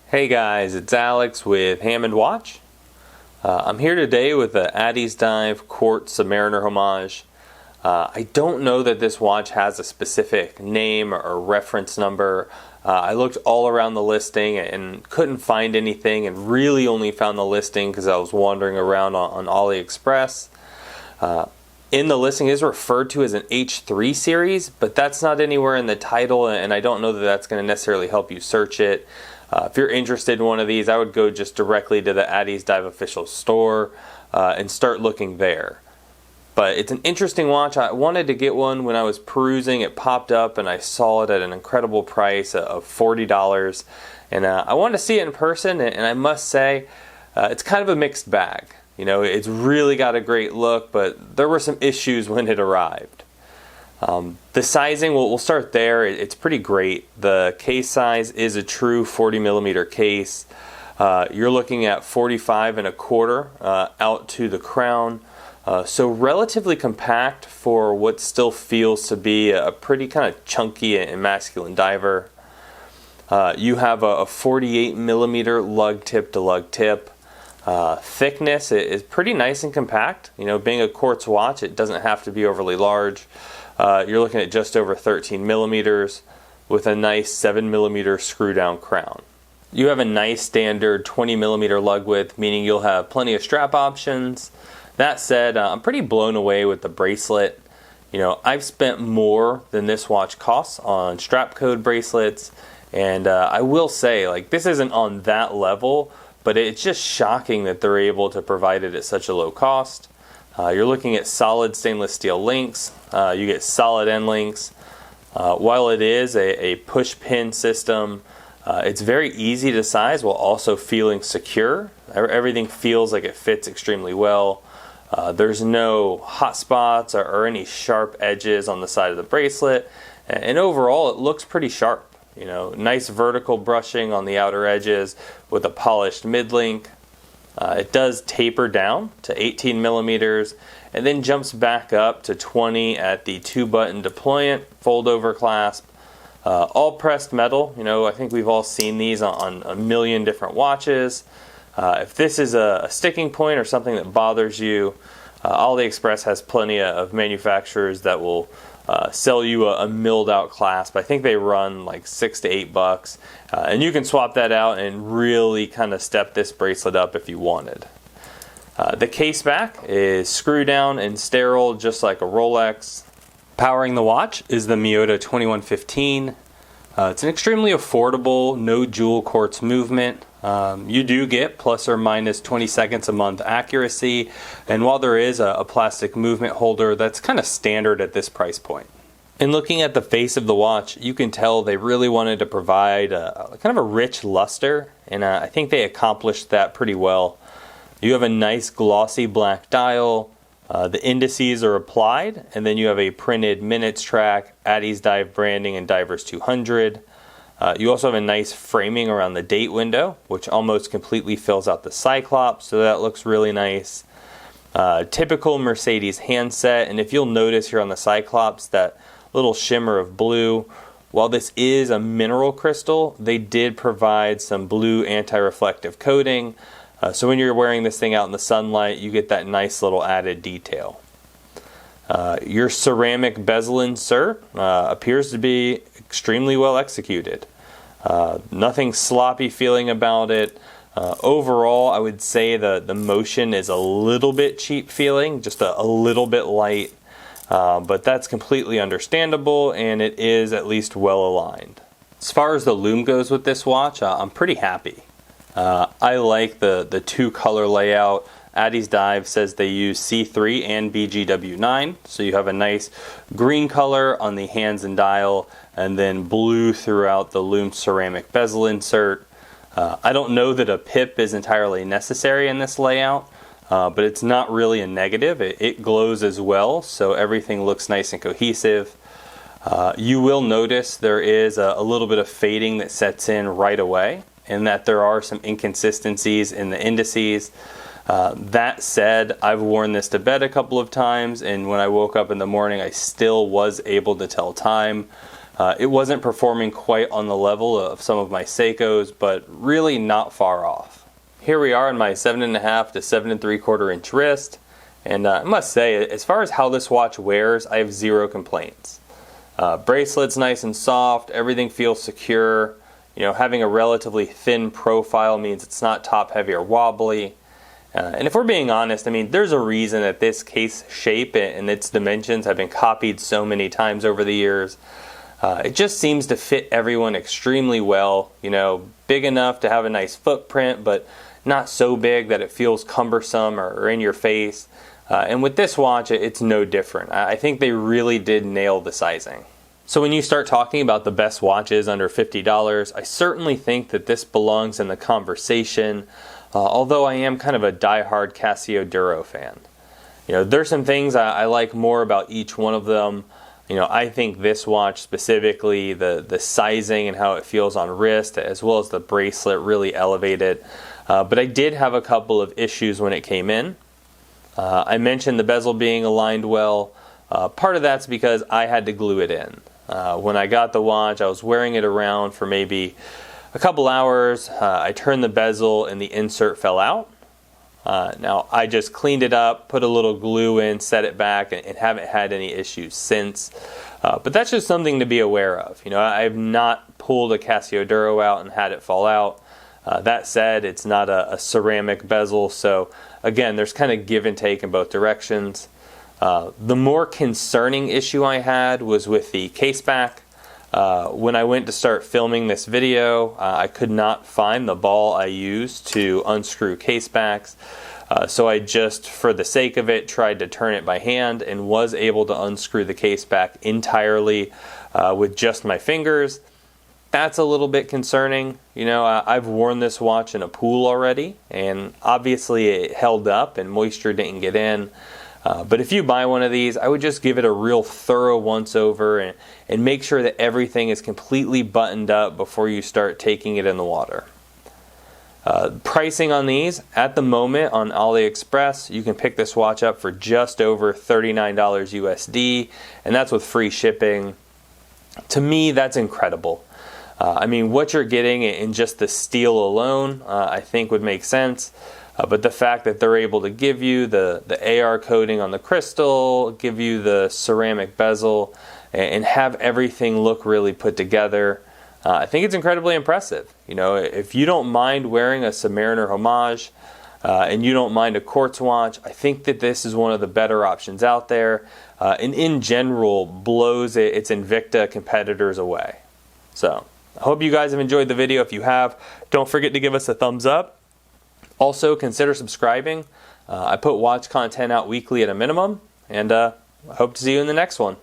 Hey guys, it's Alex with Hammond Watch. I'm here today with the Addiesdive Quartz Submariner Homage. I don't know that this watch has a specific name or reference number. I looked all around the listing and couldn't find anything, and really only found the listing because I was wandering around on AliExpress. In the listing, it is referred to as an H3 series, but that's not anywhere in the title, and I don't know that that's going to necessarily help you search it. If you're interested in one of these, I would go just directly to the Addiesdive official store and start looking there. But it's an interesting watch. I wanted to get one when I was perusing. It popped up and I saw it at an incredible price of $40. And I wanted to see it in person, and I must say, it's kind of a mixed bag. You know, it's really got a great look, but there were some issues when it arrived. The sizing, we'll start there. It's pretty great. The case size is a true 40mm case. You're looking at 45¼ out to the crown. So relatively compact for what still feels to be a pretty kind of chunky and masculine diver. You have a 48mm lug tip to lug tip. Thickness is pretty nice and compact. You know, being a quartz watch, it doesn't have to be overly large. You're looking at just over 13mm with a nice 7mm screw down crown. You have a nice standard 20mm lug width, meaning you'll have plenty of strap options. That said, I'm pretty blown away with the bracelet. You know, I've spent more than this watch costs on strap code bracelets, and I will say, like, this isn't on that level, but it's just shocking that they're able to provide it at such a low cost. You're looking at solid stainless steel links. You get solid end links. While it is a push pin system, it's very easy to size while also feeling secure. Everything feels like it fits extremely well. There's no hot spots or any sharp edges on the side of the bracelet, and overall it looks pretty sharp. You know, nice vertical brushing on the outer edges with a polished mid-link. It does taper down to 18mm and then jumps back up to 20 at the 2-button deployant fold-over clasp. All pressed metal. You know, I think we've all seen these on a million different watches. If this is a sticking point or something that bothers you, AliExpress has plenty of manufacturers that will sell you a milled out clasp. I think they run like $6 to $8, and you can swap that out and really kind of step this bracelet up if you wanted. The case back is screw down and sterile, just like a Rolex. Powering the watch is the Miyota 2115. It's an extremely affordable, no jewel quartz movement. You do get plus or minus 20 seconds a month accuracy, and while there is a plastic movement holder, that's kind of standard at this price point. In looking at the face of the watch, you can tell they really wanted to provide kind of a rich luster, and I think they accomplished that pretty well. You have a nice glossy black dial. The indices are applied, and then you have a printed minutes track, Addiesdive branding, and Divers 200. You also have a nice framing around the date window, which almost completely fills out the Cyclops, so that looks really nice. Typical Mercedes handset, and if you'll notice here on the Cyclops, that little shimmer of blue. While this is a mineral crystal, they did provide some blue anti-reflective coating, so when you're wearing this thing out in the sunlight, you get that nice little added detail. Your ceramic bezel insert appears to be extremely well executed. Nothing sloppy feeling about it. Overall, I would say the motion is a little bit cheap feeling, just a little bit light, but that's completely understandable, and it is at least well aligned. As far as the lume goes with this watch, I'm pretty happy. I like the two color layout. Addiesdive says they use C3 and BGW9, so you have a nice green color on the hands and dial, and then blue throughout the lume ceramic bezel insert. I don't know that a pip is entirely necessary in this layout, but it's not really a negative. It glows as well, so everything looks nice and cohesive. You will notice there is a little bit of fading that sets in right away, and that there are some inconsistencies in the indices. That said, I've worn this to bed a couple of times, and when I woke up in the morning, I still was able to tell time. It wasn't performing quite on the level of some of my Seikos, but really not far off. Here we are in my 7.5 to 7 3/4 inch wrist, and I must say, as far as how this watch wears, I have zero complaints. Bracelet's nice and soft, everything feels secure. You know, having a relatively thin profile means it's not top heavy or wobbly. And if we're being honest, I mean, there's a reason that this case shape and its dimensions have been copied so many times over the years. It just seems to fit everyone extremely well. You know, big enough to have a nice footprint, but not so big that it feels cumbersome or in your face. And with this watch, it's no different. I think they really did nail the sizing. So when you start talking about the best watches under $50, I certainly think that this belongs in the conversation, although I am kind of a diehard Casio Duro fan. You know, there's some things I like more about each one of them. You know, I think this watch specifically, the sizing and how it feels on wrist, as well as the bracelet, really elevate it. But I did have a couple of issues when it came in. I mentioned the bezel being aligned well. Part of that's because I had to glue it in. When I got the watch, I was wearing it around for maybe a couple hours. I turned the bezel and the insert fell out. Now I just cleaned it up, put a little glue in, set it back, and haven't had any issues since. But that's just something to be aware of. You know, I have not pulled a Casio Duro out and had it fall out. That said, it's not a ceramic bezel, so again, there's kind of give and take in both directions. The more concerning issue I had was with the case back. When I went to start filming this video, I could not find the ball I used to unscrew case backs. So I just, for the sake of it, tried to turn it by hand and was able to unscrew the case back entirely with just my fingers. That's a little bit concerning. You know, I've worn this watch in a pool already, and obviously it held up and moisture didn't get in. But if you buy one of these, I would just give it a real thorough once over and make sure that everything is completely buttoned up before you start taking it in the water. Pricing on these, at the moment on AliExpress, you can pick this watch up for just over $39 USD, and that's with free shipping. To me, that's incredible. I mean, what you're getting in just the steel alone, I think would make sense. But the fact that they're able to give you the AR coating on the crystal, give you the ceramic bezel, and have everything look really put together, I think it's incredibly impressive. You know, if you don't mind wearing a Submariner Homage, and you don't mind a Quartz watch, I think that this is one of the better options out there, and in general blows its Invicta competitors away. So, I hope you guys have enjoyed the video. If you have, don't forget to give us a thumbs up. Also, consider subscribing. I put watch content out weekly at a minimum, and I hope to see you in the next one.